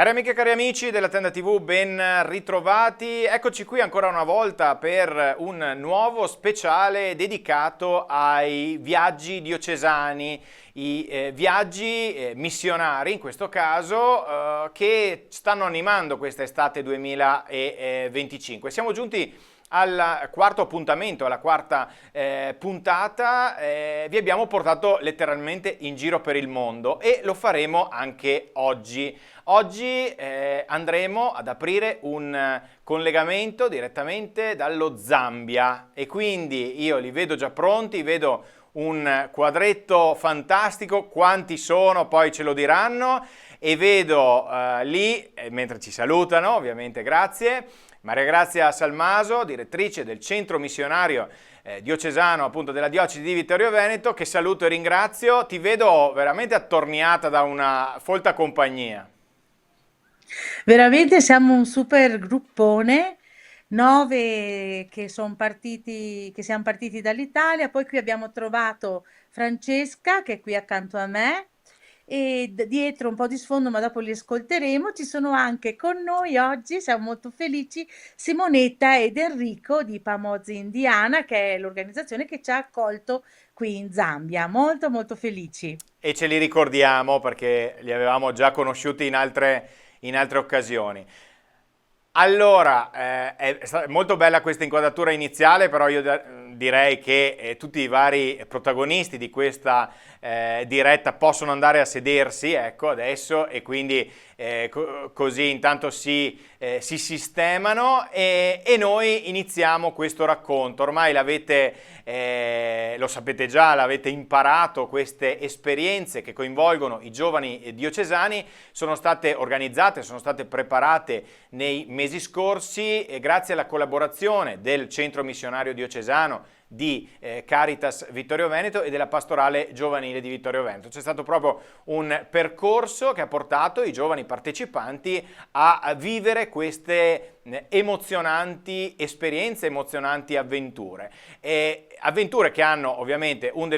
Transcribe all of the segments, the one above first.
Cari amiche e cari amici della Tenda TV, ben ritrovati. Eccoci qui ancora una volta per un nuovo speciale dedicato ai viaggi diocesani, i viaggi missionari in questo caso, che stanno animando questa estate 2025. Siamo giunti al quarto appuntamento, alla quarta puntata. Vi abbiamo portato letteralmente in giro per il mondo e lo faremo anche oggi. Oggi andremo ad aprire un collegamento direttamente dallo Zambia e quindi io li vedo già pronti, vedo un quadretto fantastico, quanti sono poi ce lo diranno, e vedo lì, mentre ci salutano, ovviamente grazie, Maria Grazia Salmaso, direttrice del centro missionario diocesano appunto della diocesi di Vittorio Veneto, che saluto e ringrazio. Ti vedo veramente attorniata da una folta compagnia. Veramente siamo un super gruppone, 9 che son partiti che siam partiti dall'Italia, poi qui abbiamo trovato Francesca che è qui accanto a me e dietro un po' di sfondo, ma dopo li ascolteremo, ci sono anche con noi oggi, siamo molto felici, Simonetta ed Enrico di Pamozi Indiana, che è l'organizzazione che ci ha accolto qui in Zambia. Molto molto felici. E ce li ricordiamo perché li avevamo già conosciuti in altre occasioni. Allora, è molto bella questa inquadratura iniziale, però io direi che tutti i vari protagonisti di questa diretta possono andare a sedersi, ecco, adesso, e quindi così intanto si sistemano e noi iniziamo questo racconto. Ormai lo sapete già, l'avete imparato, queste esperienze che coinvolgono i giovani diocesani sono state organizzate, sono state preparate nei mesi scorsi e grazie alla collaborazione del Centro Missionario Diocesano di Caritas Vittorio Veneto e della Pastorale Giovanile di Vittorio Veneto. C'è stato proprio un percorso che ha portato i giovani partecipanti a vivere queste emozionanti esperienze, emozionanti avventure. Avventure che hanno ovviamente un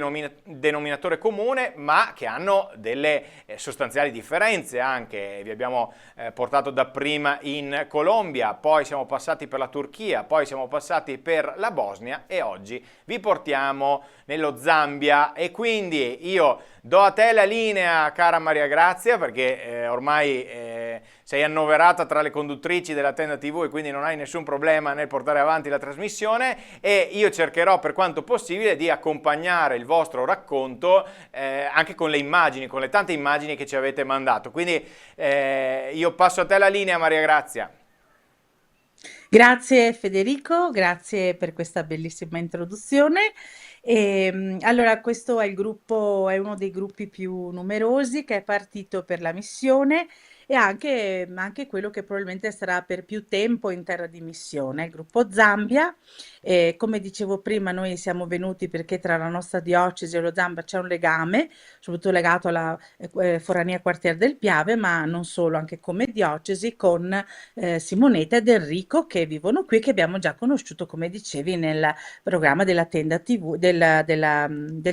denominatore comune, ma che hanno delle sostanziali differenze anche. Vi abbiamo portato dapprima in Colombia, poi siamo passati per la Turchia, poi siamo passati per la Bosnia e oggi vi portiamo nello Zambia. E quindi io do a te la linea, cara Maria Grazia, perché ormai sei annoverata tra le conduttrici della Tenda TV e quindi non hai nessun problema nel portare avanti la trasmissione, e io cercherò per quanto possibile di accompagnare il vostro racconto anche con le immagini, con le tante immagini che ci avete mandato. Quindi io passo a te la linea, Maria Grazia. Grazie Federico, grazie per questa bellissima introduzione. Allora, questo è il gruppo, è uno dei gruppi più numerosi che è partito per la missione e anche quello che probabilmente sarà per più tempo in terra di missione, il gruppo Zambia. Come dicevo prima, noi siamo venuti perché tra la nostra diocesi e lo Zambia c'è un legame, soprattutto legato alla Forania Quartier del Piave, ma non solo, anche come diocesi con Simonetta ed Enrico che vivono qui, che abbiamo già conosciuto, come dicevi, nel programma della Tenda TV, del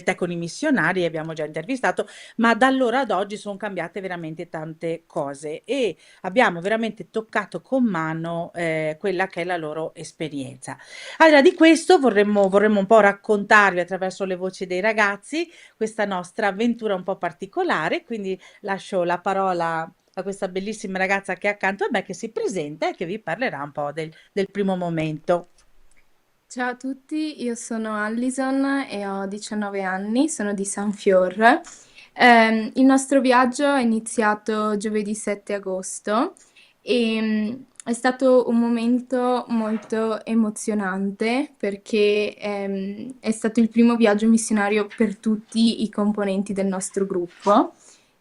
Te con i missionari, abbiamo già intervistato, ma da allora ad oggi sono cambiate veramente tante cose e abbiamo veramente toccato con mano quella che è la loro esperienza. Allora, di questo vorremmo un po' raccontarvi attraverso le voci dei ragazzi questa nostra avventura un po' particolare, quindi lascio la parola a questa bellissima ragazza che è accanto a me, che si presenta e che vi parlerà un po' del primo momento. Ciao a tutti, io sono Allison e ho 19 anni, sono di San Fior. Il nostro viaggio è iniziato giovedì 7 agosto e è stato un momento molto emozionante perché è stato il primo viaggio missionario per tutti i componenti del nostro gruppo.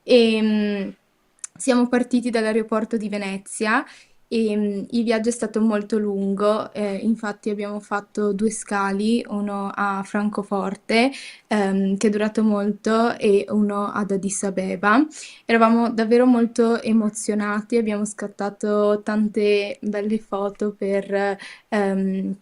E, siamo partiti dall'aeroporto di Venezia e il viaggio è stato molto lungo, infatti abbiamo fatto due scali, uno a Francoforte, che è durato molto, e uno ad Addis Abeba. Eravamo davvero molto emozionati, abbiamo scattato tante belle foto per ehm,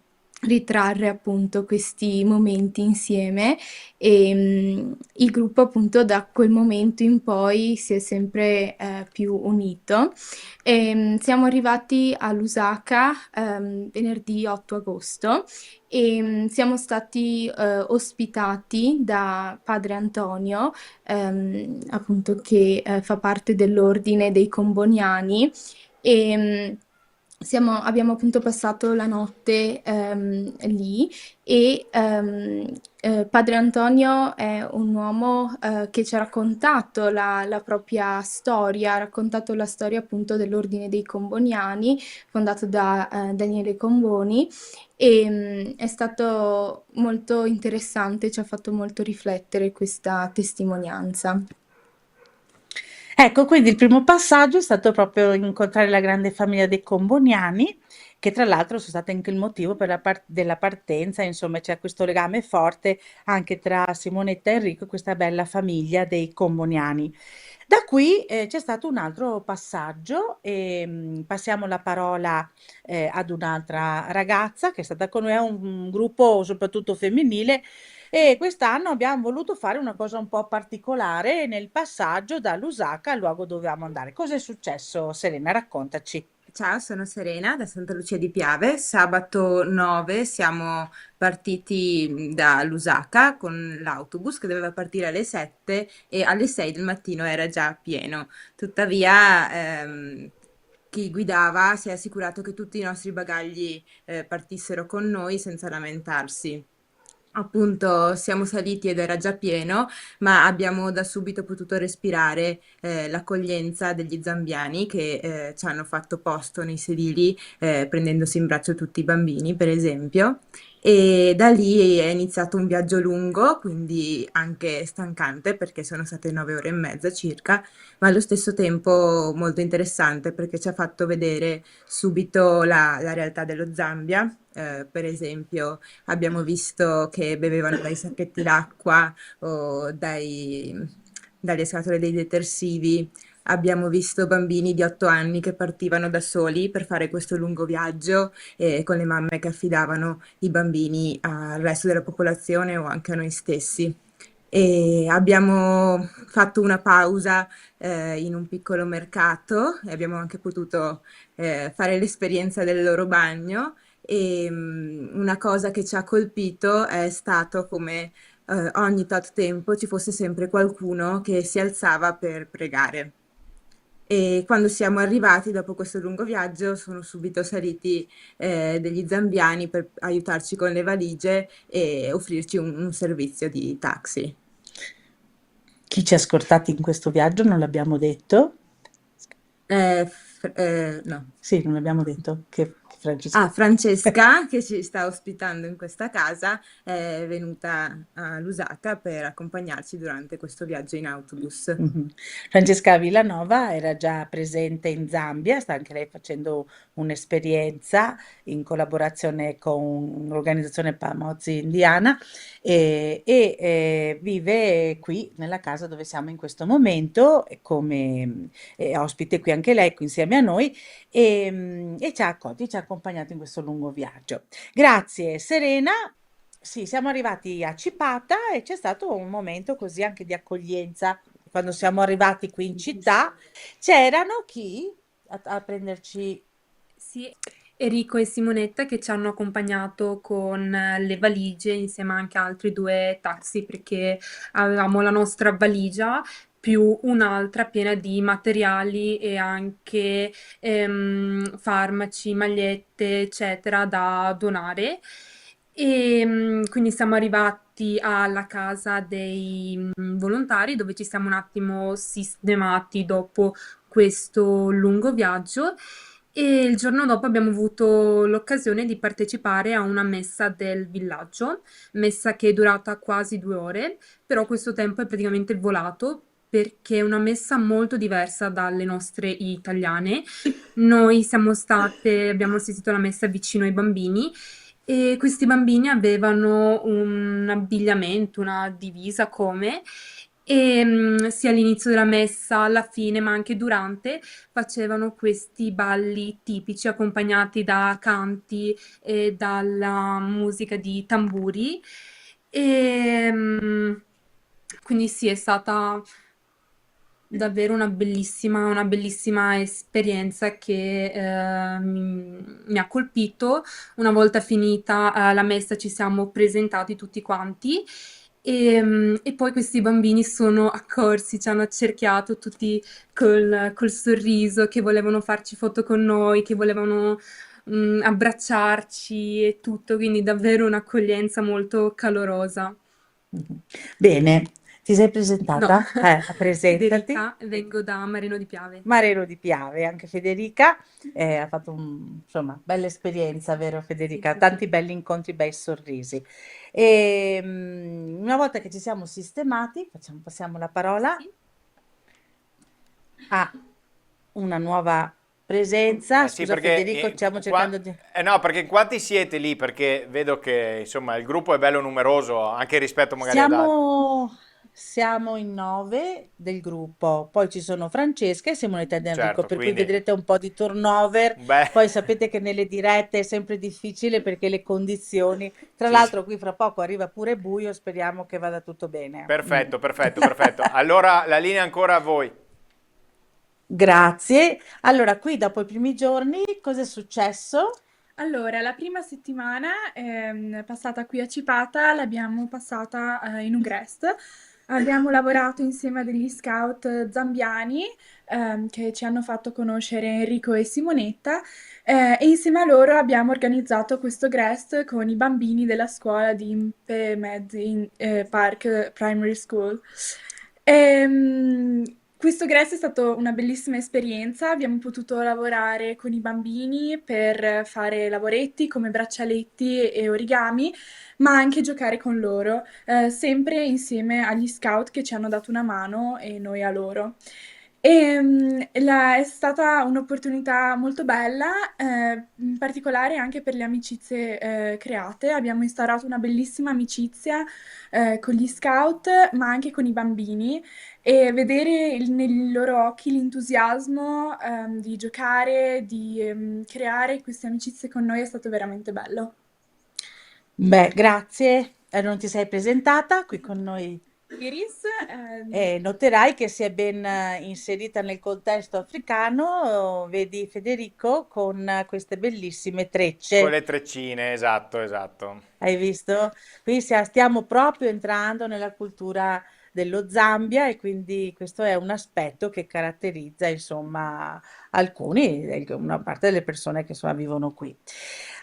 ritrarre appunto questi momenti insieme e il gruppo appunto da quel momento in poi si è sempre più unito. Siamo arrivati a Lusaka venerdì 8 agosto e siamo stati ospitati da padre Antonio, appunto che fa parte dell'ordine dei Comboniani e abbiamo appunto passato la notte lì e padre Antonio è un uomo che ci ha raccontato la propria storia, ha raccontato la storia appunto dell'ordine dei Comboniani fondato da Daniele Comboni e è stato molto interessante, ci ha fatto molto riflettere questa testimonianza. Ecco, quindi il primo passaggio è stato proprio incontrare la grande famiglia dei Comboniani, che tra l'altro sono state anche il motivo per della partenza, insomma c'è questo legame forte anche tra Simonetta e Enrico e questa bella famiglia dei Comboniani. Da qui c'è stato un altro passaggio e passiamo la parola ad un'altra ragazza che è stata con noi, è un gruppo soprattutto femminile e quest'anno abbiamo voluto fare una cosa un po' particolare nel passaggio da Lusaka al luogo dove dovevamo andare. Cosa è successo, Serena? Raccontaci. Ciao, sono Serena da Santa Lucia di Piave. Sabato 9 siamo partiti da Lusaka con l'autobus che doveva partire alle 7 e alle 6 del mattino era già pieno. Tuttavia, chi guidava si è assicurato che tutti i nostri bagagli partissero con noi senza lamentarsi. Appunto, siamo saliti ed era già pieno, ma abbiamo da subito potuto respirare l'accoglienza degli zambiani che ci hanno fatto posto nei sedili, prendendosi in braccio tutti i bambini, per esempio. E da lì è iniziato un viaggio lungo, quindi anche stancante perché sono state 9 ore e mezza circa, ma allo stesso tempo molto interessante perché ci ha fatto vedere subito la realtà dello Zambia. Per esempio, abbiamo visto che bevevano dai sacchetti d'acqua o dalle scatole dei detersivi. Abbiamo visto bambini di 8 anni che partivano da soli per fare questo lungo viaggio e con le mamme che affidavano i bambini al resto della popolazione o anche a noi stessi. E abbiamo fatto una pausa in un piccolo mercato e abbiamo anche potuto fare l'esperienza del loro bagno e una cosa che ci ha colpito è stato come ogni tot tempo ci fosse sempre qualcuno che si alzava per pregare. E quando siamo arrivati dopo questo lungo viaggio sono subito saliti degli zambiani per aiutarci con le valigie e offrirci un servizio di taxi. Chi ci ha scortati in questo viaggio non l'abbiamo detto? No. Sì, non l'abbiamo detto che Francesca. Ah, Francesca, che ci sta ospitando in questa casa, è venuta a Lusaka per accompagnarci durante questo viaggio in autobus. Mhm. Francesca Villanova era già presente in Zambia, sta anche lei facendo un'esperienza in collaborazione con un'organizzazione Pamozzi indiana e vive qui nella casa dove siamo in questo momento e come ospite qui anche lei qui insieme a noi e ci ha accolti, ci ha accompagnato in questo lungo viaggio. Grazie Serena. Sì, siamo arrivati a Cipata e c'è stato un momento così anche di accoglienza. Quando siamo arrivati qui in città, c'erano chi a prenderci. Sì, Enrico e Simonetta che ci hanno accompagnato con le valigie insieme anche a altri due taxi perché avevamo la nostra valigia più un'altra piena di materiali e anche farmaci, magliette, eccetera, da donare. E quindi siamo arrivati alla casa dei volontari dove ci siamo un attimo sistemati dopo questo lungo viaggio e il giorno dopo abbiamo avuto l'occasione di partecipare a una messa del villaggio, messa che è durata quasi 2 ore, però questo tempo è praticamente volato perché è una messa molto diversa dalle nostre italiane. Noi abbiamo assistito alla messa vicino ai bambini e questi bambini avevano un abbigliamento, una divisa come, e sia all'inizio della messa, alla fine, ma anche durante, facevano questi balli tipici accompagnati da canti e dalla musica di tamburi. E, quindi sì, è stata davvero una bellissima esperienza che mi ha colpito. Una volta finita la messa ci siamo presentati tutti quanti e poi questi bambini sono accorsi, ci hanno accerchiato tutti col sorriso, che volevano farci foto con noi, che volevano abbracciarci e tutto, quindi davvero un'accoglienza molto calorosa. Mhm. Bene, ti sei No, presentata? Presentati. Federica, vengo da Marino di Piave. Mareno di Piave, anche Federica, ha fatto insomma, bella esperienza, vero Sì, Federica? sì, sì. Tanti belli incontri, bei sorrisi. E una volta che ci siamo sistemati, passiamo la parola Sì. a una nuova presenza. Sì, Scusa Federico, stiamo cercando di... no, perché in quanti siete lì? Perché vedo che insomma il gruppo è bello numeroso, anche rispetto magari ad altri. Siamo in 9 del gruppo, poi ci sono Francesca e Simonetta ed Enrico, Certo, per cui quindi, vedrete un po' di turnover. beh, Poi sapete che nelle dirette è sempre difficile perché le condizioni. Tra sì, sì. l'altro, qui fra poco arriva pure buio, speriamo che vada tutto bene. Mm. Perfetto, perfetto, perfetto. Allora la linea ancora a voi. Grazie. Allora, qui dopo i primi giorni, cosa è successo? Allora, la prima settimana passata qui a Cipata l'abbiamo passata in Ugrest. Abbiamo lavorato insieme a degli scout zambiani che ci hanno fatto conoscere Enrico e Simonetta e insieme a loro abbiamo organizzato questo Grest con i bambini della scuola di Impe Mezzi Park Primary School. Questo Grest è stata una bellissima esperienza, abbiamo potuto lavorare con i bambini per fare lavoretti come braccialetti e origami, ma anche giocare con loro, sempre insieme agli scout che ci hanno dato una mano e noi a loro. È stata un'opportunità molto bella, in particolare anche per le amicizie create. Abbiamo instaurato una bellissima amicizia con gli scout, ma anche con i bambini e vedere nei loro occhi l'entusiasmo di giocare, di creare queste amicizie con noi è stato veramente bello. Beh, grazie. Non ti sei presentata qui con noi. Iris, Noterai che si è ben inserita nel contesto africano, vedi Federico con queste bellissime Con trecce. le treccine, esatto, esatto. Hai visto? Qui stiamo proprio entrando nella cultura dello Zambia e quindi questo è un aspetto che caratterizza, insomma, una parte delle persone che insomma, vivono qui.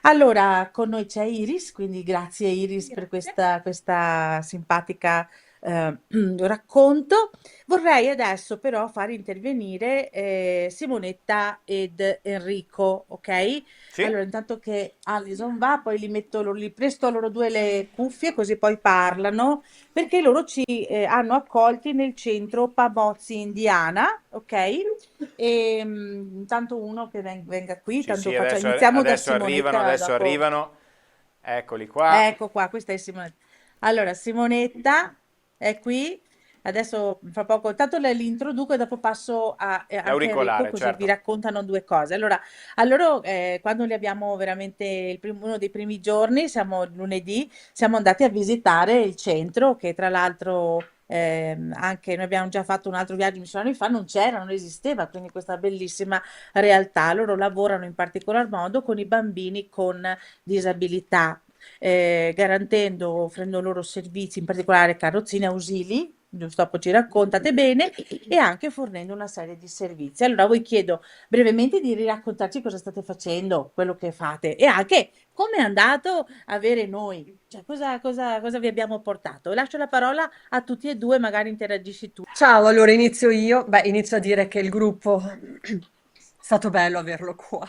Allora, con noi c'è Iris, quindi grazie Iris per grazie. questa simpatica racconto. Vorrei adesso però far intervenire Simonetta ed Enrico, ok? Sì? Allora, intanto che Alison va, poi li presto a loro due le cuffie così poi parlano, perché loro ci hanno accolti nel centro Pabozzi Indiana, ok? E intanto uno che venga qui, Sì, sì, iniziamo da adesso Simonetta, dopo. arrivano. Eccoli qua. Ecco qua, questa è Simonetta. Allora, Simonetta è qui. Adesso fra poco, tanto le introduco e dopo passo anche a Enrico L'auricolare, così vi certo. raccontano due cose. Allora, a loro, quando li abbiamo veramente, uno dei primi giorni, siamo lunedì, siamo andati a visitare il centro che tra l'altro anche noi abbiamo già fatto un altro viaggio missionario anni fa, non c'era, non esisteva, quindi questa bellissima realtà. Loro lavorano in particolar modo con i bambini con disabilità garantendo, offrendo loro servizi, in particolare carrozzine ausili, giusto dopo ci raccontate bene, e anche fornendo una serie di servizi. Allora, voi chiedo brevemente di raccontarci cosa state facendo, quello che fate e anche come è andato avere noi, cioè cosa vi abbiamo portato. Lascio la parola a tutti e due, magari interagisci tu. Ciao, allora inizio io. Beh, inizio a dire che il gruppo è stato bello averlo qua.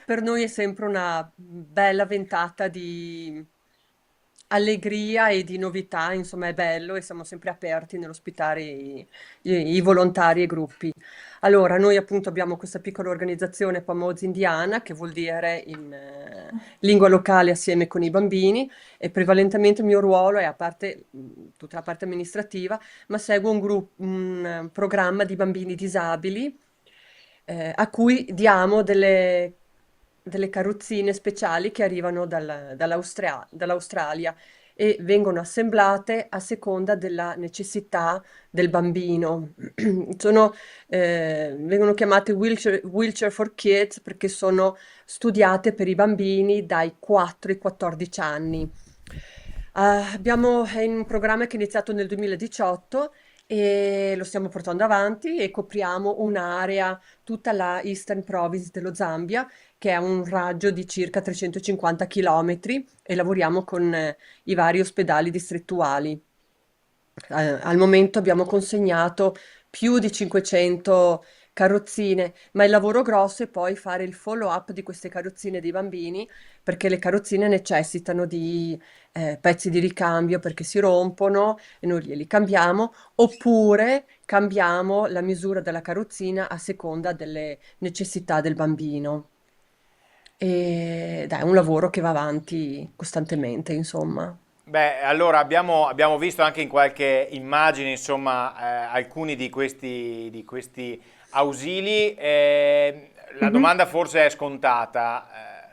Per noi è sempre una bella ventata allegria e di novità, insomma è bello e siamo sempre aperti nell'ospitare i volontari e i gruppi. Allora, noi appunto abbiamo questa piccola organizzazione Pomoz Indiana, che vuol dire in lingua locale assieme con i bambini, e prevalentemente il mio ruolo è, a parte tutta la parte amministrativa, ma seguo un programma di bambini disabili a cui diamo delle carrozzine speciali che arrivano dall'Australia e vengono assemblate a seconda della necessità del bambino. Vengono chiamate wheelchair for kids perché sono studiate per i bambini dai 4 ai 14 anni. È un programma che è iniziato nel 2018 e lo stiamo portando avanti e copriamo un'area, tutta la Eastern Province dello Zambia, che è un raggio di circa 350 chilometri e lavoriamo con i vari ospedali distrettuali. Al momento abbiamo consegnato più di 500 carrozzine, ma il lavoro grosso è poi fare il follow-up di queste carrozzine dei bambini, perché le carrozzine necessitano di pezzi di ricambio perché si rompono e noi glieli cambiamo, oppure cambiamo la misura della carrozzina a seconda delle necessità del bambino. E dai, è un lavoro che va avanti costantemente, insomma. Beh, allora abbiamo visto anche in qualche immagine, insomma, alcuni di questi ausili. La Mhm. domanda forse è scontata.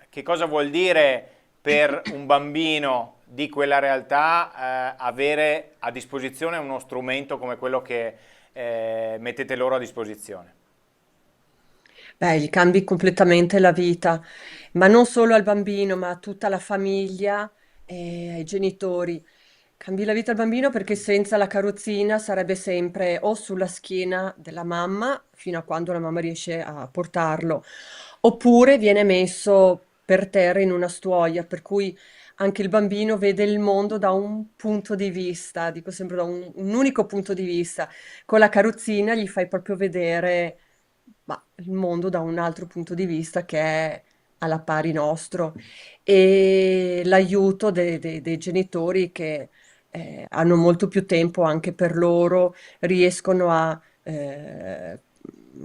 Che cosa vuol dire per un bambino di quella realtà, avere a disposizione uno strumento come quello che mettete loro a disposizione? Beh, gli cambi completamente la vita, ma non solo al bambino, ma a tutta la famiglia e ai genitori. Cambi la vita al bambino perché senza la carrozzina sarebbe sempre o sulla schiena della mamma, fino a quando la mamma riesce a portarlo, oppure viene messo per terra in una stuoia, per cui anche il bambino vede il mondo da un punto di vista, dico sempre da un unico punto di vista. Con la carrozzina gli fai proprio vedere il mondo da un altro punto di vista che è alla pari nostro e l'aiuto dei genitori che hanno molto più tempo anche per loro, riescono a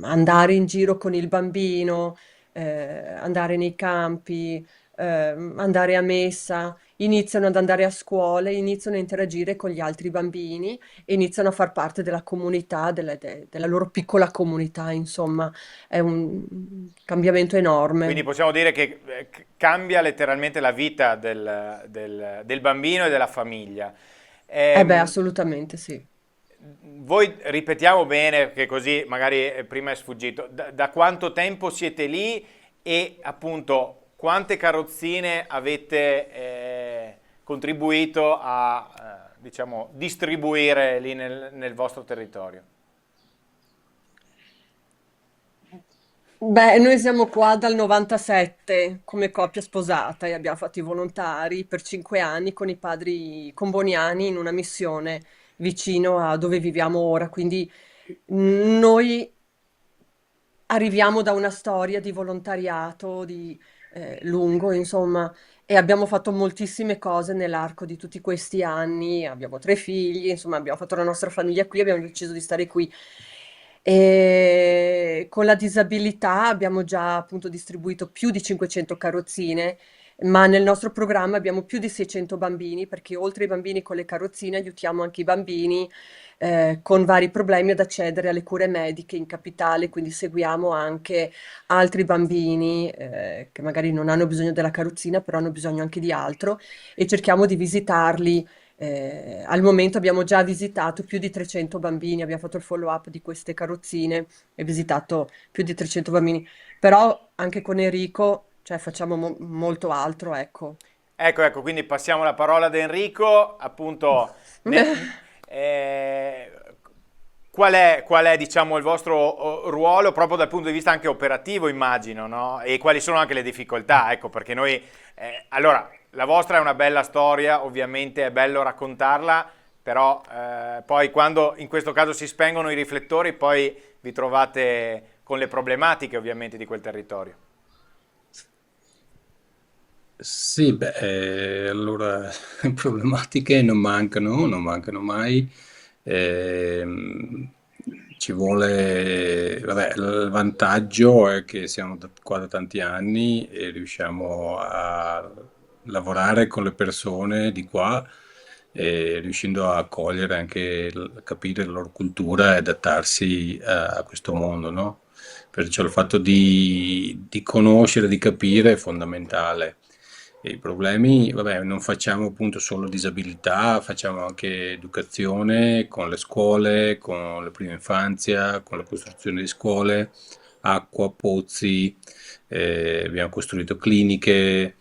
andare in giro con il bambino, andare nei campi, andare a messa, iniziano ad andare a scuola, iniziano a interagire con gli altri bambini e iniziano a far parte della comunità, della loro piccola comunità, insomma, è un cambiamento Quindi enorme. possiamo dire che cambia letteralmente la vita del bambino e della famiglia. Eh beh, Ehm, assolutamente sì. Voi ripetiamo bene, che così magari prima è sfuggito, da quanto tempo siete lì e appunto quante carrozzine avete contribuito a diciamo, distribuire lì nel vostro territorio? Beh, noi siamo qua dal 97 come coppia sposata e abbiamo fatto i volontari per 5 anni con i padri comboniani in una missione vicino a dove viviamo ora. Quindi noi arriviamo da una storia di volontariato lungo, insomma, e abbiamo fatto moltissime cose nell'arco di tutti questi anni. Abbiamo 3 figli, insomma, abbiamo fatto la nostra famiglia qui, abbiamo deciso di stare qui. E con la disabilità abbiamo già appunto distribuito più di 500 carrozzine, ma nel nostro programma abbiamo più di 600 bambini, perché oltre ai bambini con le carrozzine aiutiamo anche i bambini con vari problemi ad accedere alle cure mediche in capitale, quindi seguiamo anche altri bambini che magari non hanno bisogno della carrozzina, però hanno bisogno anche di altro e cerchiamo di visitarli. Al momento abbiamo già visitato più di 300 bambini, abbiamo fatto il follow-up di queste carrozzine e visitato più di 300 bambini, però anche con Enrico, cioè, facciamo molto altro, ecco. Ecco, ecco, quindi passiamo la parola ad Enrico, appunto, eh, qual è, diciamo, il vostro ruolo proprio dal punto di vista anche operativo, immagino, no? E quali sono anche le difficoltà, ecco, perché noi, allora, la vostra è una bella storia, ovviamente è bello raccontarla, però poi quando in questo caso si spengono i riflettori, poi vi trovate con le problematiche ovviamente di quel territorio. Sì, beh, allora problematiche non mancano mai. Ehm, Ci vuole, vabbè, il vantaggio è che siamo qua da tanti anni e riusciamo a lavorare con le persone di qua, riuscendo a cogliere anche, capire la loro cultura e adattarsi a questo mondo, no? Perciò il fatto di conoscere, di capire è fondamentale. E i problemi, vabbè, non facciamo appunto solo disabilità, facciamo anche educazione con le scuole, con la prima infanzia, con la costruzione di scuole, acqua, pozzi, abbiamo costruito cliniche,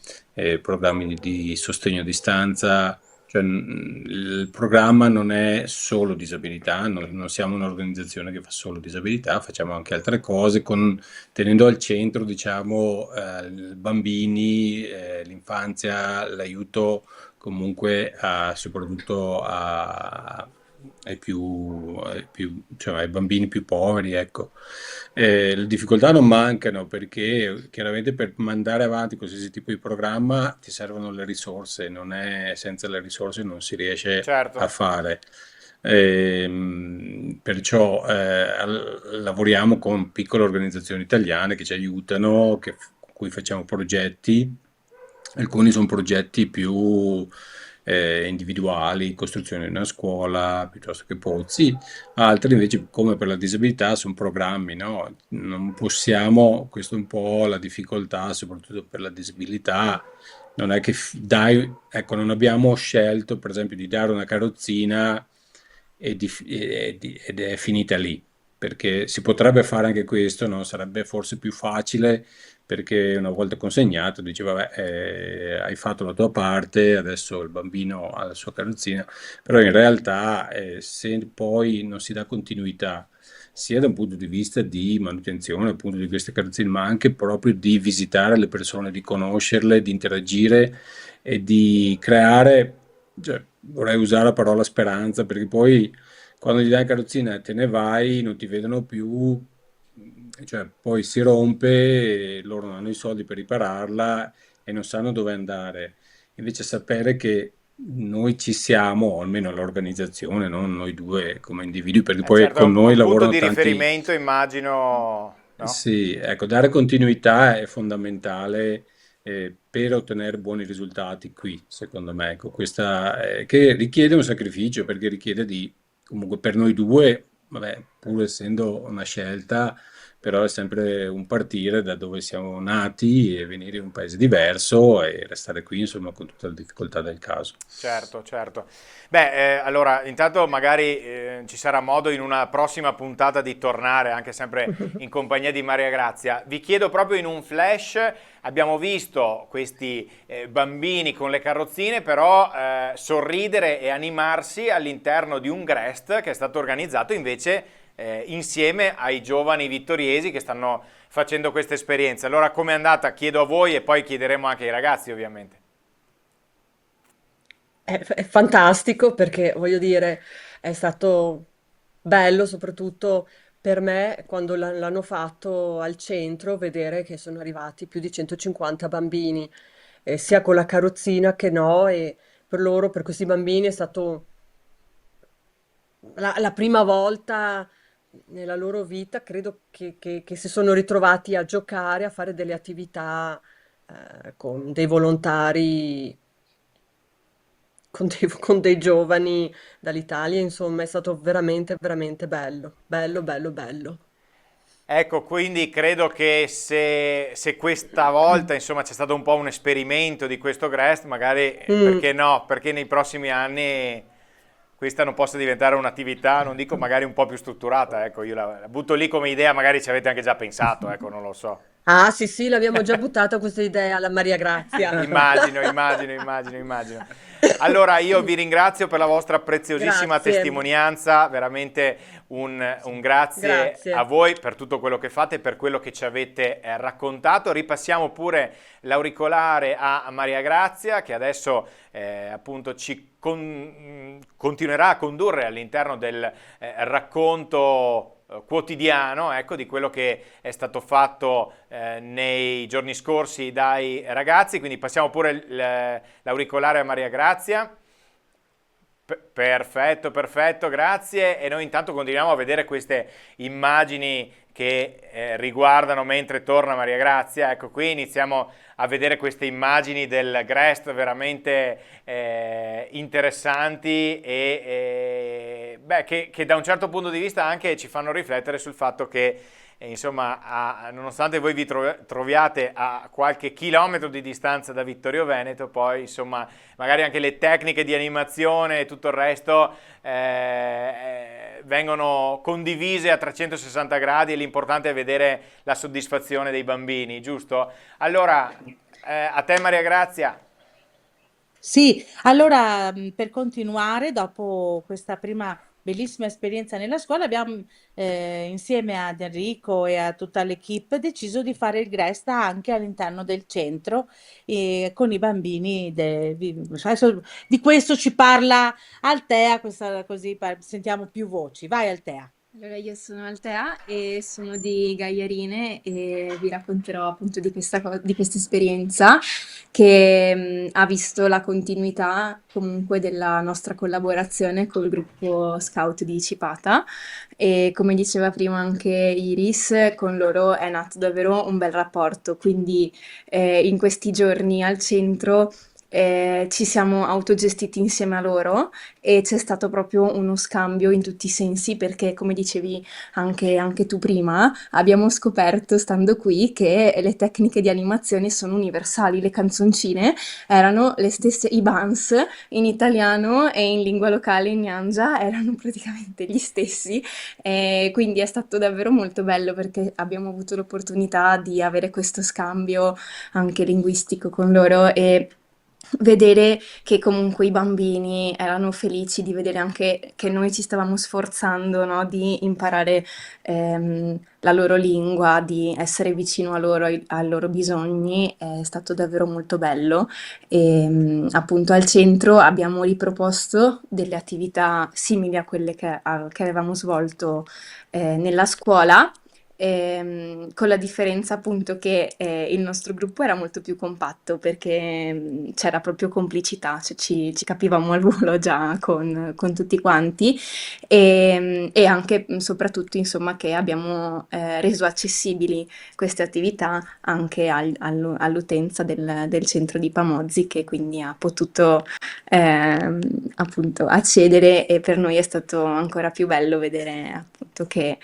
programmi di sostegno a distanza. Cioè, il programma non è solo disabilità, non siamo un'organizzazione che fa solo disabilità, facciamo anche altre cose tenendo al centro, diciamo, i bambini, l'infanzia, l'aiuto comunque soprattutto cioè ai bambini più poveri, ecco. Le difficoltà non mancano perché chiaramente per mandare avanti qualsiasi tipo di programma ti servono le risorse, senza le risorse non si riesce a Certo. fare. Perciò lavoriamo con piccole organizzazioni italiane che ci aiutano, con cui facciamo progetti. Alcuni sono progetti più individuali, costruzione di una scuola piuttosto che pozzi, altri invece, come per la disabilità, sono programmi, no? Non possiamo, questo è un po' la difficoltà, soprattutto per la disabilità, non è che dai, ecco, non abbiamo scelto, per esempio, di dare una carrozzina ed è finita lì, perché si potrebbe fare anche questo, no? Sarebbe forse più facile perché una volta consegnato dice, vabbè, hai fatto la tua parte, adesso il bambino ha la sua carrozzina, però in realtà se poi non si dà continuità, sia da un punto di vista di manutenzione appunto di queste carrozzine, ma anche proprio di visitare le persone, di conoscerle, di interagire e di creare, cioè, vorrei usare la parola speranza, perché poi quando gli dai carrozzina e te ne vai, non ti vedono più, cioè poi si rompe, e loro non hanno i soldi per ripararla e non sanno dove andare. Invece sapere che noi ci siamo, o almeno l'organizzazione, non noi due come individui, perché poi Certo, è con è noi un punto lavorano di tanti. riferimento, immagino, no? Sì, ecco, dare continuità è fondamentale per ottenere buoni risultati qui, secondo me. Ecco, questa, che richiede un sacrificio, perché richiede comunque per noi due, vabbè, pur essendo una scelta, però è sempre un partire da dove siamo nati e venire in un paese diverso e restare qui, insomma, con tutte le difficoltà del caso. Certo, certo. Beh, allora, intanto magari ci sarà modo in una prossima puntata di tornare, anche sempre in compagnia di Maria Grazia. Vi chiedo proprio in un flash, abbiamo visto questi bambini con le carrozzine, però sorridere e animarsi all'interno di un GREST che è stato organizzato invece insieme ai giovani vittoriesi che stanno facendo questa esperienza. Allora, com'è andata? Chiedo a voi e poi chiederemo anche ai ragazzi, ovviamente. È fantastico perché, voglio dire, è stato bello soprattutto per me quando l'hanno fatto al centro, vedere che sono arrivati più di 150 bambini, sia con la carrozzina che no, e per loro, per questi bambini è stato la prima volta nella loro vita, credo che si sono ritrovati a giocare, a fare delle attività con dei volontari, con dei giovani dall'Italia, insomma, è stato veramente, veramente bello, bello, bello, bello. Ecco, quindi credo che se questa volta, insomma, c'è stato un po' un esperimento di questo Grest, magari, Mm. perché no? Perché nei prossimi anni questa non possa diventare un'attività, non dico magari un po' più strutturata, ecco, io la butto lì come idea, magari ci avete anche già pensato, ecco, non lo so. Ah, sì, sì, l'abbiamo già buttata questa idea alla Maria Grazia. Immagino. Allora, io vi ringrazio per la vostra preziosissima Grazie, testimonianza, veramente un grazie a grazie. voi per tutto quello che fate, per quello che ci avete raccontato. Ripassiamo pure l'auricolare a Maria Grazia, che adesso appunto continuerà a condurre all'interno del racconto quotidiano, ecco, di quello che è stato fatto nei giorni scorsi dai ragazzi, quindi passiamo pure l'auricolare a Maria Grazia. Perfetto, perfetto, grazie. E noi intanto continuiamo a vedere queste immagini che riguardano mentre torna Maria Grazia. Ecco, qui iniziamo a vedere queste immagini del Grest veramente interessanti e beh, che da un certo punto di vista anche ci fanno riflettere sul fatto che insomma, nonostante voi vi troviate a qualche chilometro di distanza da Vittorio Veneto, poi insomma, magari anche le tecniche di animazione e tutto il resto vengono condivise a 360 gradi e l'importante è vedere la soddisfazione dei bambini, giusto? Allora, a te Maria Grazia. Sì, allora per continuare, dopo questa prima bellissima esperienza nella scuola, abbiamo insieme ad Enrico e a tutta l'equipe deciso di fare il Gresta anche all'interno del centro con i bambini. Adesso di questo ci parla Altea, così sentiamo più voci. Vai Altea. Allora, io sono Altea e sono di Gagliarine e vi racconterò appunto di di questa esperienza che ha visto la continuità comunque della nostra collaborazione col gruppo Scout di Cipata e come diceva prima anche Iris, con loro è nato davvero un bel rapporto, quindi in questi giorni al centro ci siamo autogestiti insieme a loro e c'è stato proprio uno scambio in tutti i sensi perché, come dicevi anche tu prima, abbiamo scoperto stando qui che le tecniche di animazione sono universali. Le canzoncine erano le stesse, i Bans in italiano e in lingua locale in Nyanja erano praticamente gli stessi. E quindi è stato davvero molto bello perché abbiamo avuto l'opportunità di avere questo scambio anche linguistico con loro e vedere che comunque i bambini erano felici di vedere anche che noi ci stavamo sforzando, no, di imparare la loro lingua, di essere vicino a loro, ai loro bisogni, è stato davvero molto bello. E appunto al centro abbiamo riproposto delle attività simili a quelle che avevamo svolto nella scuola con la differenza appunto che il nostro gruppo era molto più compatto perché c'era proprio complicità, cioè ci capivamo al volo già con tutti quanti e anche soprattutto insomma che abbiamo reso accessibili queste attività anche all'utenza del centro di Pamozzi che quindi ha potuto appunto accedere e per noi è stato ancora più bello vedere appunto che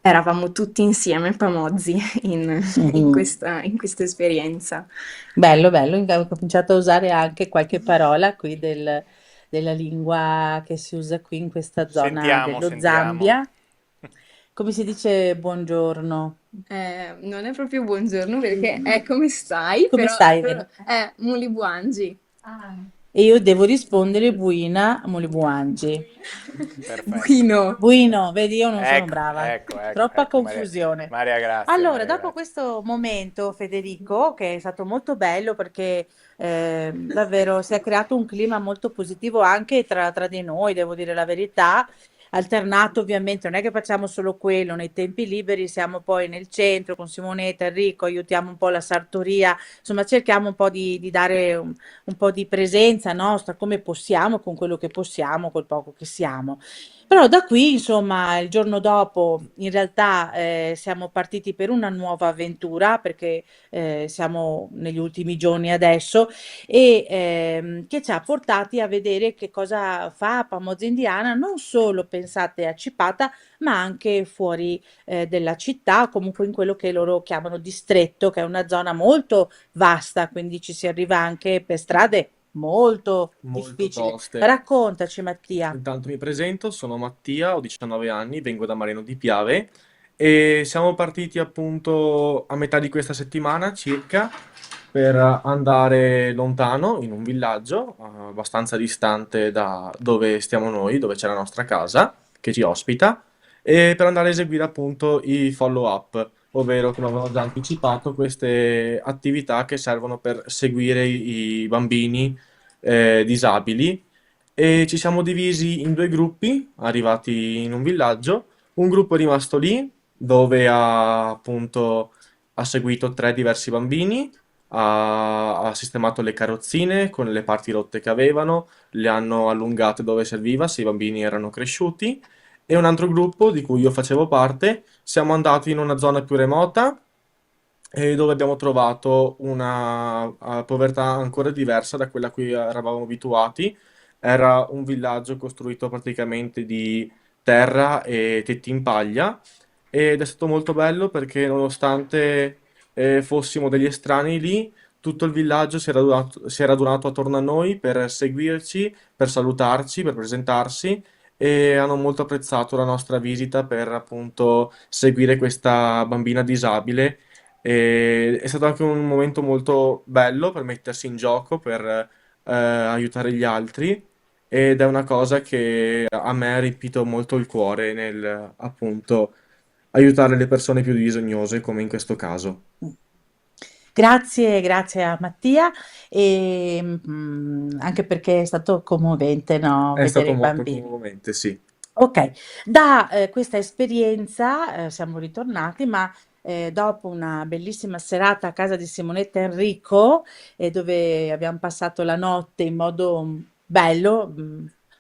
eravamo tutti insieme Pamozzi in questa esperienza. Bello, bello, ho cominciato a usare anche qualche parola qui della lingua che si usa qui in questa zona Sentiamo, dello sentiamo. Zambia. Come si dice buongiorno? Non è proprio buongiorno perché è come stai, Come però stai? è Mulibuangi. E io devo rispondere buina molibuangi. Perfetto. Buino. Buino, vedi, io non sono Ecco, brava. ecco, Troppa ecco, confusione. Maria Grazia, Allora, Maria dopo Grazia. questo momento, Federico, che è stato molto bello perché davvero si è creato un clima molto positivo anche tra di noi, devo dire la verità, alternato ovviamente, non è che facciamo solo quello, nei tempi liberi siamo poi nel centro con Simonetta, Enrico, aiutiamo un po' la sartoria, insomma cerchiamo un po' di dare un po' di presenza nostra come possiamo, con quello che possiamo, col poco che siamo. Però da qui, insomma, il giorno dopo, in realtà siamo partiti per una nuova avventura, perché siamo negli ultimi giorni adesso, e che ci ha portati a vedere che cosa fa Pamozzi Indiana, non solo pensate a Cipata, ma anche fuori della città, comunque in quello che loro chiamano distretto, che è una zona molto vasta, quindi ci si arriva anche per strade molto difficili. toste. Raccontaci, Mattia. Intanto mi presento, sono Mattia, ho 19 anni, vengo da Marino di Piave e siamo partiti appunto a metà di questa settimana circa per andare lontano in un villaggio abbastanza distante da dove stiamo noi, dove c'è la nostra casa che ci ospita e per andare a eseguire appunto i follow up, ovvero come avevo già anticipato queste attività che servono per seguire i bambini disabili e ci siamo divisi in due gruppi, arrivati in un villaggio, Un gruppo è rimasto lì, dove ha seguito 3 diversi bambini, ha sistemato le carrozzine con le parti rotte che avevano, le hanno allungate dove serviva, se i bambini erano cresciuti. E un altro gruppo, di cui io facevo parte, siamo andati in una zona più remota e dove abbiamo trovato una povertà ancora diversa da quella a cui eravamo abituati. Era un villaggio costruito praticamente di terra e tetti in paglia, ed è stato molto bello perché nonostante fossimo degli estranei lì, tutto il villaggio si è radunato attorno a noi per seguirci, per salutarci, per presentarsi, e hanno molto apprezzato la nostra visita per appunto seguire questa bambina disabile. E è stato anche un momento molto bello per mettersi in gioco, per aiutare gli altri, ed è una cosa che a me ha riempito molto il cuore nel appunto aiutare le persone più bisognose, come in questo caso. Grazie, grazie a Mattia e anche perché è stato commovente, no, È vedere stato i molto bambini. commovente, sì. Ok, da questa esperienza siamo ritornati, ma dopo una bellissima serata a casa di Simonetta e Enrico, dove abbiamo passato la notte in modo bello,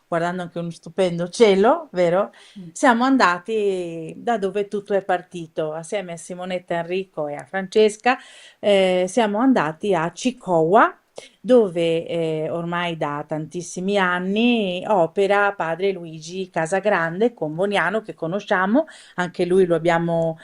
guardando anche uno stupendo cielo, vero? Siamo andati da dove tutto è partito, assieme a Simonetta, Enrico e a Francesca, siamo andati a Cicogua, dove ormai da tantissimi anni opera padre Luigi Casagrande, comboniano, che conosciamo, anche lui lo abbiamo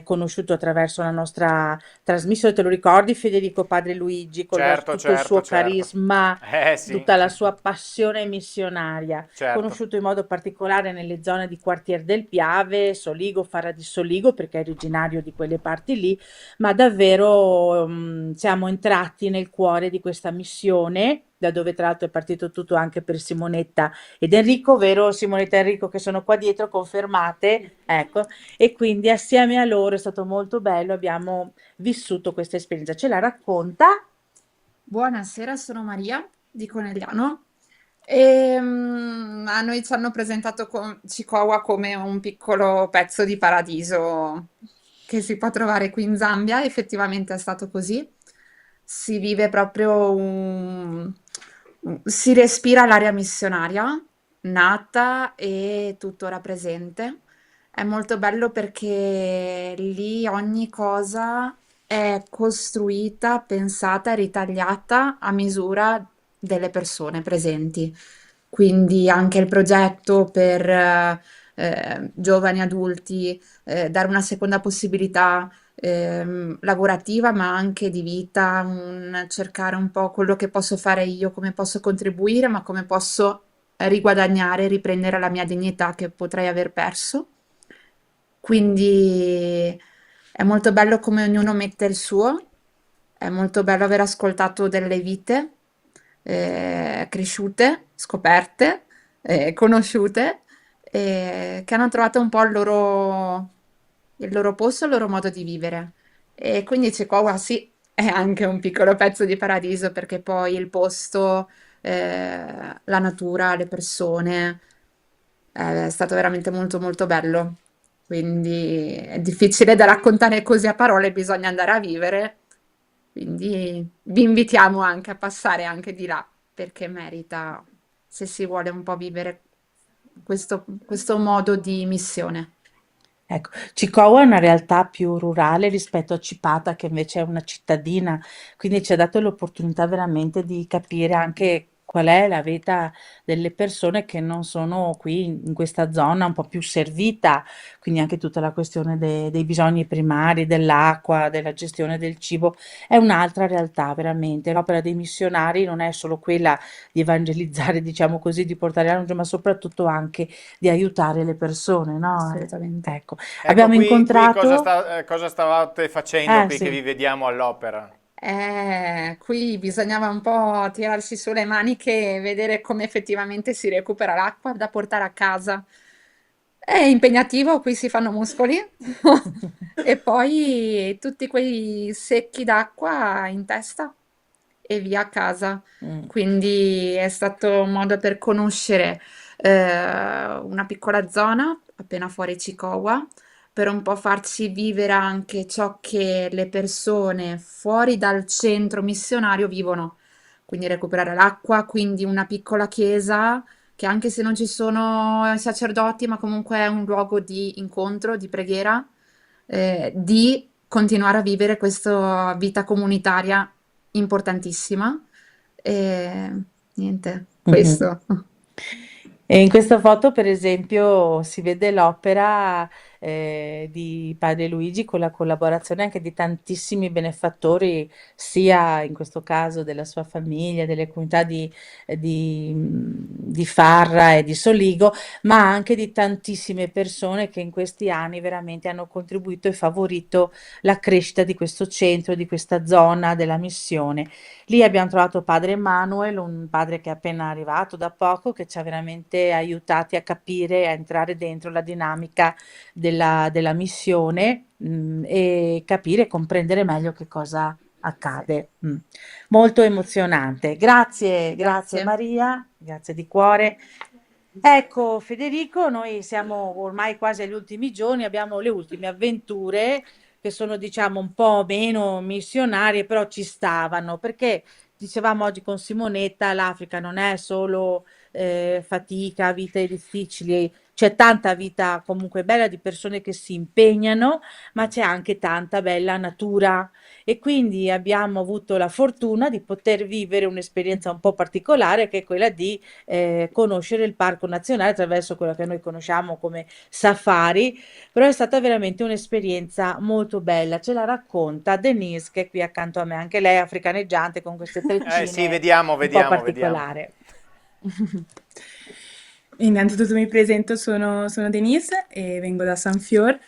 conosciuto attraverso la nostra trasmissione. Te lo ricordi, Federico, padre Luigi, con Certo, tutto il certo, suo certo. carisma, Sì, tutta la sua passione missionaria, certo. conosciuto in modo particolare nelle zone di Quartier del Piave, Soligo, Fara di Soligo, perché è originario di quelle parti lì, ma davvero siamo entrati nel cuore di questa missione, da dove tra l'altro è partito tutto anche per Simonetta ed Enrico, vero Simonetta e Enrico che sono qua dietro, confermate, ecco, e quindi assieme a loro è stato molto bello, abbiamo vissuto questa esperienza. Ce la racconta? Buonasera, sono Maria di Conegliano e a noi ci hanno presentato Chihuahua come un piccolo pezzo di paradiso che si può trovare qui in Zambia. Effettivamente è stato così. Si vive proprio si respira l'aria missionaria, nata e tuttora presente. È molto bello perché lì ogni cosa è costruita, pensata e ritagliata a misura delle persone presenti. Quindi anche il progetto per giovani adulti, dare una seconda possibilità lavorativa, ma anche di vita, cercare un po' quello che posso fare io, come posso contribuire, ma come posso riguadagnare, riprendere la mia dignità che potrei aver perso. Quindi è molto bello come ognuno mette il suo, è molto bello aver ascoltato delle vite cresciute, scoperte, conosciute, che hanno trovato un po' il loro posto, il loro modo di vivere. E quindi Chihuahua sì, è anche un piccolo pezzo di paradiso perché poi il posto, la natura, le persone, è stato veramente molto molto bello. Quindi è difficile da raccontare così a parole, bisogna andare a vivere. Quindi vi invitiamo anche a passare anche di là, perché merita, se si vuole un po' vivere questo modo di missione. Ecco, Cicogua è una realtà più rurale rispetto a Cipata, che invece è una cittadina, quindi ci ha dato l'opportunità veramente di capire anche qual è la vita delle persone che non sono qui in questa zona un po' più servita, quindi anche tutta la questione dei bisogni primari, dell'acqua, della gestione del cibo, è un'altra realtà veramente. L'opera dei missionari non è solo quella di evangelizzare, diciamo così, di portare la luce, ma soprattutto anche di aiutare le persone, no? Assolutamente. Ecco, Ecco, abbiamo qui incontrato... cosa stavate facendo qui che Sì. vi vediamo all'opera? Qui bisognava un po' tirarsi su le maniche e vedere come effettivamente si recupera l'acqua da portare a casa. È impegnativo, qui si fanno muscoli e poi tutti quei secchi d'acqua in testa e via a casa. Quindi è stato un modo per conoscere una piccola zona appena fuori Chikowa, per un po' farci vivere anche ciò che le persone fuori dal centro missionario vivono, quindi recuperare l'acqua, quindi una piccola chiesa che anche se non ci sono i sacerdoti, ma comunque è un luogo di incontro, di preghiera, di continuare a vivere questa vita comunitaria importantissima. E niente, Mhm. questo. E in questa foto, per esempio, si vede l'opera di Padre Luigi con la collaborazione anche di tantissimi benefattori, sia in questo caso della sua famiglia, delle comunità di Farra e di Soligo, ma anche di tantissime persone che in questi anni veramente hanno contribuito e favorito la crescita di questo centro, di questa zona della missione. Lì abbiamo trovato padre Emanuel, un padre che è appena arrivato da poco, che ci ha veramente aiutati a capire, a entrare dentro la dinamica della missione, e capire e comprendere meglio che cosa accade. Molto emozionante. Grazie, grazie Grazie. Maria, grazie di cuore. Ecco, Federico, noi siamo ormai quasi agli ultimi giorni, abbiamo le ultime avventure che sono, diciamo, un po' meno missionarie, però ci stavano, perché dicevamo oggi con Simonetta, l'Africa non è solo fatica, vite difficili, c'è tanta vita comunque bella di persone che si impegnano, ma c'è anche tanta bella natura. E quindi abbiamo avuto la fortuna di poter vivere un'esperienza un po' particolare, che è quella di conoscere il Parco Nazionale attraverso quello che noi conosciamo come safari, però è stata veramente un'esperienza molto bella. Ce la racconta Denise, che è qui accanto a me, anche lei africaneggiante con queste Sì, treccine vediamo, un po' vediamo. particolare. Innanzitutto mi presento, sono Denise e vengo da San Fior.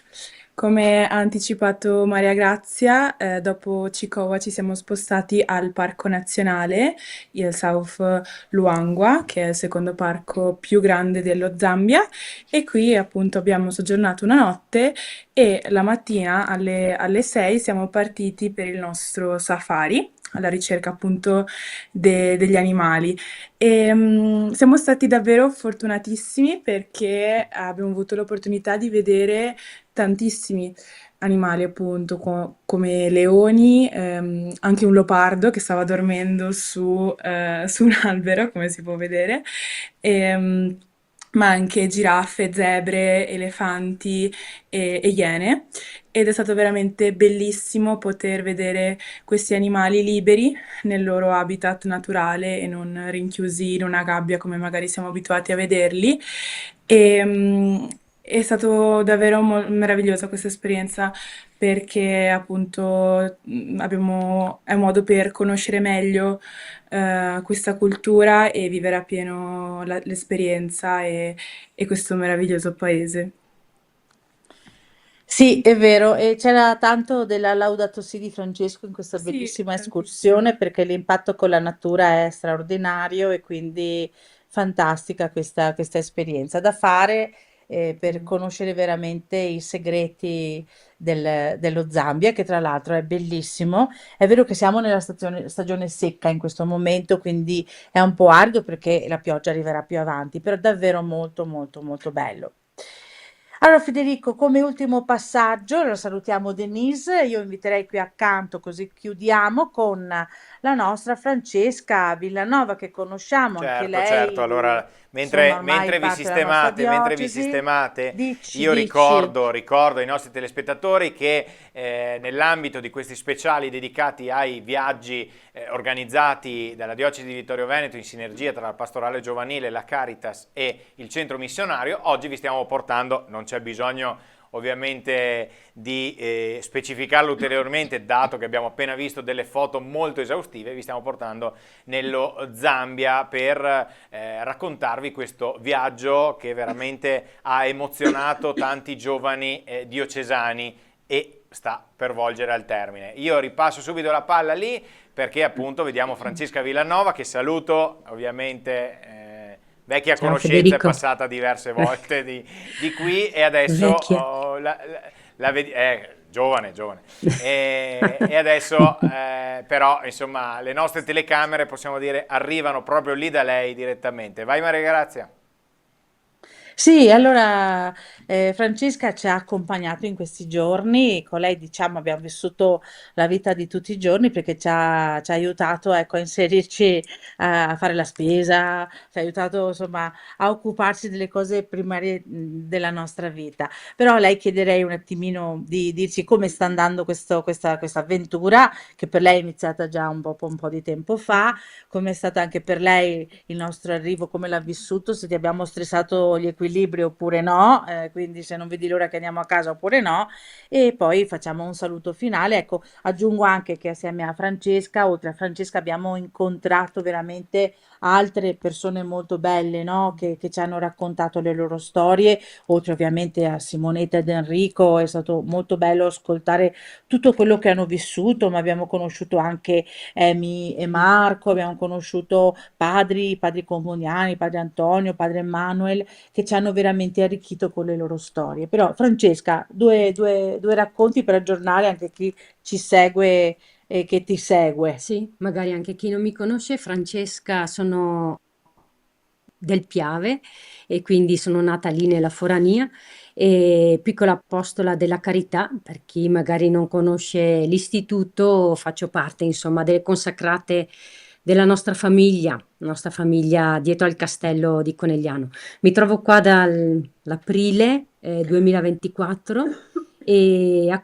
Come ha anticipato Maria Grazia, dopo Chikowa ci siamo spostati al Parco Nazionale, il South Luangwa, che è il secondo parco più grande dello Zambia, e qui appunto abbiamo soggiornato una notte e la mattina alle 6 siamo partiti per il nostro safari, alla ricerca appunto degli animali. E, siamo stati davvero fortunatissimi perché abbiamo avuto l'opportunità di vedere tantissimi animali, appunto, come leoni, anche un leopardo che stava dormendo su un albero, come si può vedere, ma anche giraffe, zebre, elefanti e iene. Ed è stato veramente bellissimo poter vedere questi animali liberi nel loro habitat naturale e non rinchiusi in una gabbia come magari siamo abituati a vederli. E, è stato davvero meravigliosa questa esperienza perché appunto è un modo per conoscere meglio questa cultura e vivere appieno l'esperienza e questo meraviglioso paese. Sì, è vero, e c'era tanto della Laudato Si di Francesco in questa Sì, bellissima tantissimo. escursione, perché l'impatto con la natura è straordinario e quindi fantastica questa esperienza da fare per conoscere veramente i segreti dello Zambia, che tra l'altro è bellissimo. È vero che siamo nella stagione secca in questo momento, quindi è un po' arduo perché la pioggia arriverà più avanti, però è davvero molto molto molto bello. Allora Federico, come ultimo passaggio, allora salutiamo Denise, io inviterei qui accanto, così chiudiamo con la nostra Francesca Villanova, che conosciamo anche Certo, certo. lei, Allora, insomma, mentre, ormai mentre vi parte della nostra diocesi. sistemate, Dici, io dici. ricordo ai nostri telespettatori che nell'ambito di questi speciali dedicati ai viaggi organizzati dalla Diocesi di Vittorio Veneto in sinergia tra la Pastorale Giovanile, la Caritas e il Centro Missionario, oggi vi stiamo portando, non c'è bisogno ovviamente di specificarlo ulteriormente, dato che abbiamo appena visto delle foto molto esaustive, vi stiamo portando nello Zambia per raccontarvi questo viaggio che veramente ha emozionato tanti giovani diocesani e sta per volgere al termine. Io ripasso subito la palla lì perché appunto vediamo Francesca Villanova, che saluto ovviamente. Vecchia Ciao conoscenza, è Federico. passata diverse volte di qui e adesso Vecchia. giovane. E adesso però insomma le nostre telecamere, possiamo dire, arrivano proprio lì da lei direttamente. Vai Maria Grazia. Sì, allora Francesca ci ha accompagnato in questi giorni, con lei diciamo abbiamo vissuto la vita di tutti i giorni perché ci ha aiutato ecco, a inserirci a fare la spesa, ci ha aiutato insomma a occuparsi delle cose primarie della nostra vita. Però a lei chiederei un attimino di dirci come sta andando questa avventura, che per lei è iniziata già un po' di tempo fa, come è stato anche per lei il nostro arrivo, come l'ha vissuto, se ti abbiamo stressato gli equilibri oppure no, quindi se non vedi l'ora che andiamo a casa oppure no, e poi facciamo un saluto finale. Ecco, aggiungo anche che assieme a Francesca, oltre a Francesca, abbiamo incontrato veramente altre persone molto belle, no? Che ci hanno raccontato le loro storie, oltre ovviamente a Simonetta ed Enrico, è stato molto bello ascoltare tutto quello che hanno vissuto, ma abbiamo conosciuto anche Emi e Marco, abbiamo conosciuto padri comuniani, padre Antonio, padre Emanuel, che ci hanno veramente arricchito con le loro storie. Però Francesca, due racconti per aggiornare anche chi ci segue e che ti segue. Sì, magari anche chi non mi conosce, Francesca, sono del Piave e quindi sono nata lì nella Forania e piccola apostola della carità, per chi magari non conosce l'istituto, faccio parte insomma delle consacrate della nostra famiglia dietro al castello di Conegliano. Mi trovo qua dall'aprile 2024 e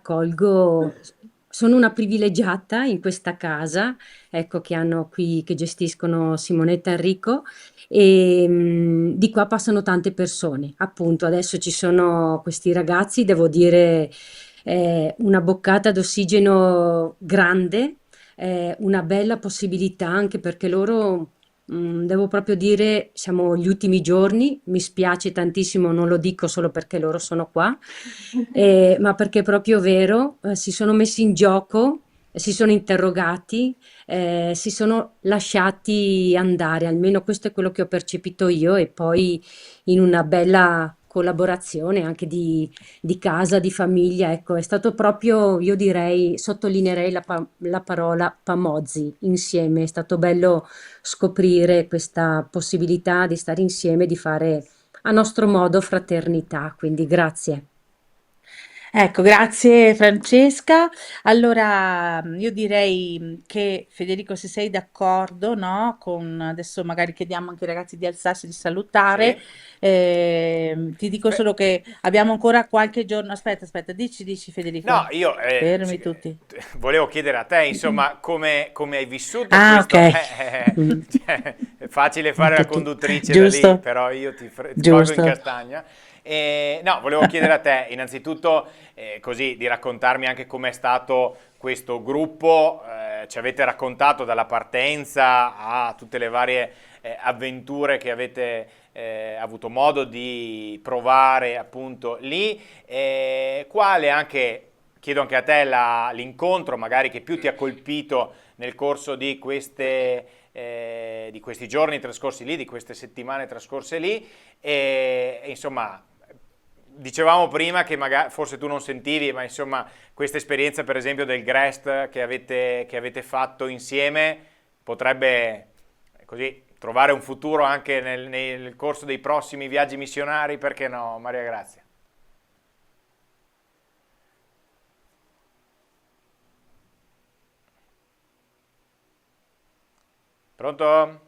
sono una privilegiata in questa casa, ecco, che hanno qui, che gestiscono Simonetta e Enrico e di qua passano tante persone. Appunto, adesso ci sono questi ragazzi, devo dire, una boccata d'ossigeno grande, una bella possibilità anche perché loro, devo proprio dire, siamo gli ultimi giorni, mi spiace tantissimo, non lo dico solo perché loro sono qua, ma perché è proprio vero, si sono messi in gioco, si sono interrogati, si sono lasciati andare, almeno questo è quello che ho percepito io, e poi in una bella collaborazione anche di casa, di famiglia, ecco, è stato proprio, io direi, sottolineerei la parola Pamozzi, insieme, è stato bello scoprire questa possibilità di stare insieme, di fare a nostro modo fraternità, quindi grazie. Ecco, grazie Francesca. Allora, io direi che Federico, se sei d'accordo, no? Con adesso magari chiediamo anche ai ragazzi di alzarsi, di salutare. Sì? Ti dico Beh, solo che abbiamo ancora qualche giorno. Aspetta, dici no, Federico. io Fermi tutti. volevo chiedere a te, insomma, come hai vissuto Ah, ok. questo. Mm, Cioè, è facile fare la tu. conduttrice da lì, Giusto, però io ti colgo in giusto. castagna. No, volevo chiedere a te, innanzitutto, così, di raccontarmi anche com'è stato questo gruppo. Ci avete raccontato dalla partenza a tutte le varie avventure che avete avuto modo di provare appunto lì. Quale anche, chiedo anche a te, l'incontro magari che più ti ha colpito nel corso di questi giorni trascorsi lì, di queste settimane trascorse lì, e insomma, dicevamo prima che magari, forse tu non sentivi, ma insomma, questa esperienza per esempio del Grest che avete fatto insieme potrebbe così trovare un futuro anche nel corso dei prossimi viaggi missionari, perché no, Maria Grazia? Pronto?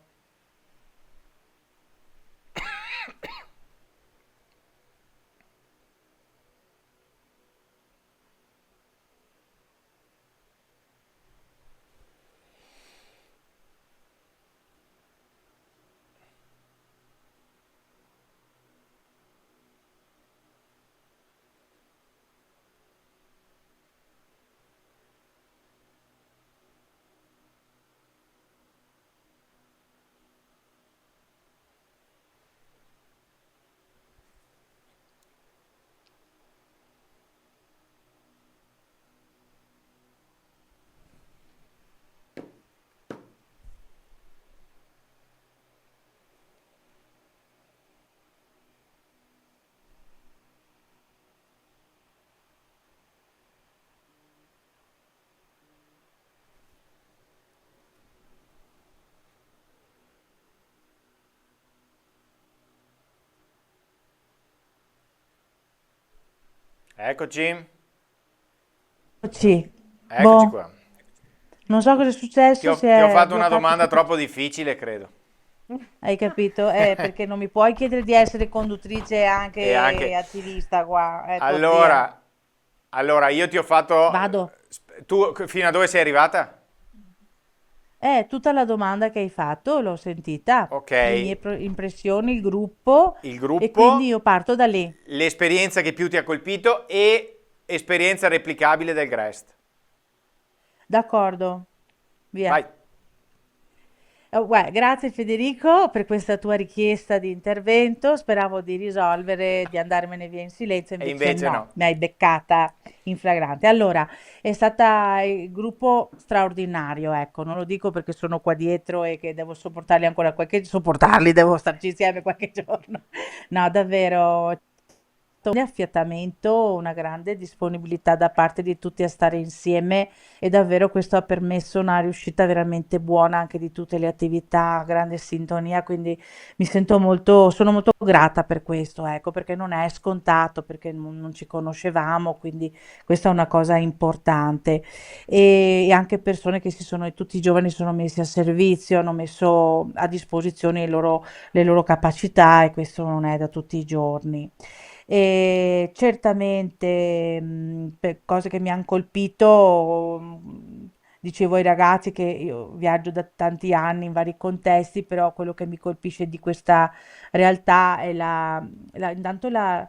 Eccoci, Eccoci. eccoci Boh, qua. non so cosa è Ti successo, ho, si ti ho è fatto una bloccato domanda tutto. troppo difficile, credo. Hai capito? Perché non mi puoi chiedere di essere conduttrice e E anche anche... attivista qua, è tua zia. Allora, allora, io ti ho fatto... Vado. Tu fino a dove sei arrivata? Tutta la domanda che hai fatto l'ho sentita, Ok, le mie impressioni, il gruppo, il e quindi gruppo, io parto da lì. l'esperienza che più ti ha colpito e esperienza replicabile del Grest. D'accordo, via. Vai. Guarda, grazie Federico per questa tua richiesta di intervento. Speravo di risolvere, di andarmene via in silenzio, E invece invece no, no. mi hai beccata in flagrante. Allora, è stata il gruppo straordinario, ecco, non lo dico perché sono qua dietro e che devo sopportarli ancora sopportarli, devo starci insieme qualche giorno. No, davvero. Un affiatamento, una grande disponibilità da parte di tutti a stare insieme e davvero questo ha permesso una riuscita veramente buona anche di tutte le attività, grande sintonia, quindi sono molto grata per questo, ecco, perché non è scontato, perché non ci conoscevamo, quindi questa è una cosa importante. E anche persone tutti i giovani si sono messi a servizio, hanno messo a disposizione le loro capacità e questo non è da tutti i giorni. E certamente per cose che mi hanno colpito, dicevo ai ragazzi che io viaggio da tanti anni in vari contesti, però quello che mi colpisce di questa realtà è intanto la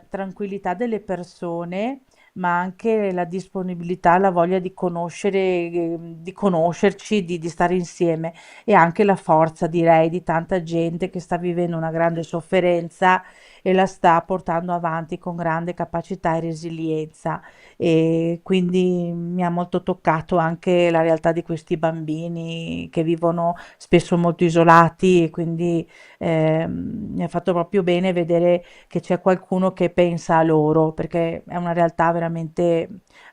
tranquillità delle persone, ma anche la disponibilità, la voglia di conoscere, di conoscerci, di stare insieme e anche la forza, direi, di tanta gente che sta vivendo una grande sofferenza e la sta portando avanti con grande capacità e resilienza. E quindi mi ha molto toccato anche la realtà di questi bambini che vivono spesso molto isolati e quindi mi ha fatto proprio bene vedere che c'è qualcuno che pensa a loro, perché è una realtà veramente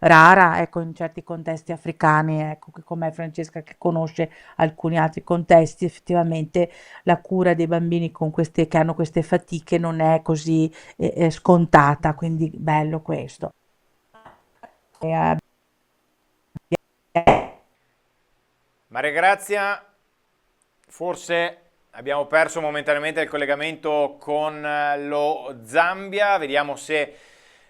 rara, ecco, in certi contesti africani, ecco, come Francesca che conosce alcuni altri contesti, effettivamente la cura dei bambini che hanno queste fatiche non è così scontata, quindi bello questo. E, Maria Grazia, forse abbiamo perso momentaneamente il collegamento con lo Zambia, vediamo se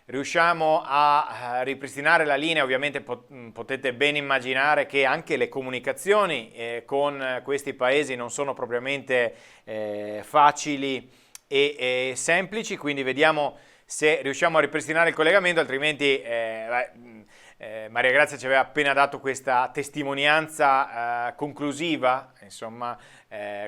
riusciamo a ripristinare la linea. Ovviamente potete ben immaginare che anche le comunicazioni con questi paesi non sono propriamente facili e semplici, quindi vediamo se riusciamo a ripristinare il collegamento, altrimenti Maria Grazia ci aveva appena dato questa testimonianza conclusiva, insomma,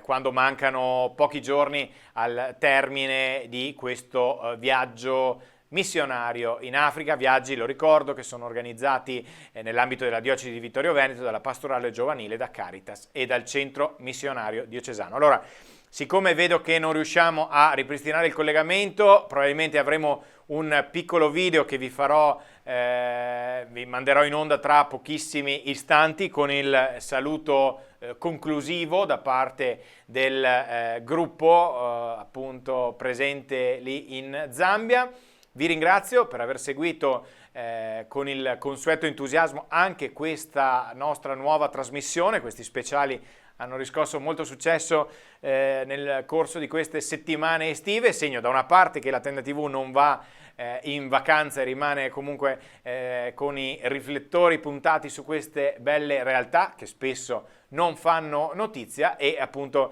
quando mancano pochi giorni al termine di questo viaggio missionario in Africa, viaggi, lo ricordo, che sono organizzati nell'ambito della diocesi di Vittorio Veneto, dalla pastorale giovanile, da Caritas e dal centro missionario diocesano. Allora, siccome vedo che non riusciamo a ripristinare il collegamento, probabilmente avremo un piccolo video che vi farò, vi manderò in onda tra pochissimi istanti con il saluto conclusivo da parte del gruppo appunto presente lì in Zambia. Vi ringrazio per aver seguito con il consueto entusiasmo anche questa nostra nuova trasmissione. Questi speciali hanno riscosso molto successo nel corso di queste settimane estive, segno da una parte che la Tenda TV non va in vacanza e rimane comunque con i riflettori puntati su queste belle realtà che spesso non fanno notizia, e appunto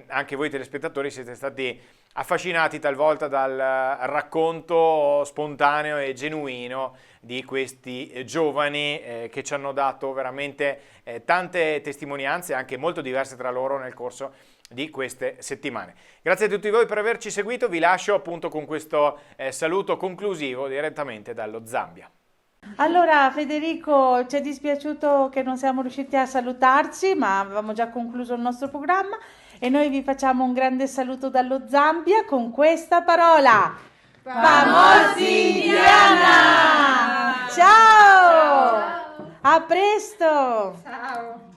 anche voi telespettatori siete stati affascinati talvolta dal racconto spontaneo e genuino di questi giovani che ci hanno dato veramente tante testimonianze, anche molto diverse tra loro, nel corso di queste settimane. Grazie a tutti voi per averci seguito, vi lascio appunto con questo saluto conclusivo direttamente dallo Zambia. allora, Federico, ci è dispiaciuto che non siamo riusciti a salutarci, ma avevamo già concluso il nostro programma e noi vi facciamo un grande saluto dallo Zambia con questa parola. Famosi Indiana! Ciao! A presto! Ciao!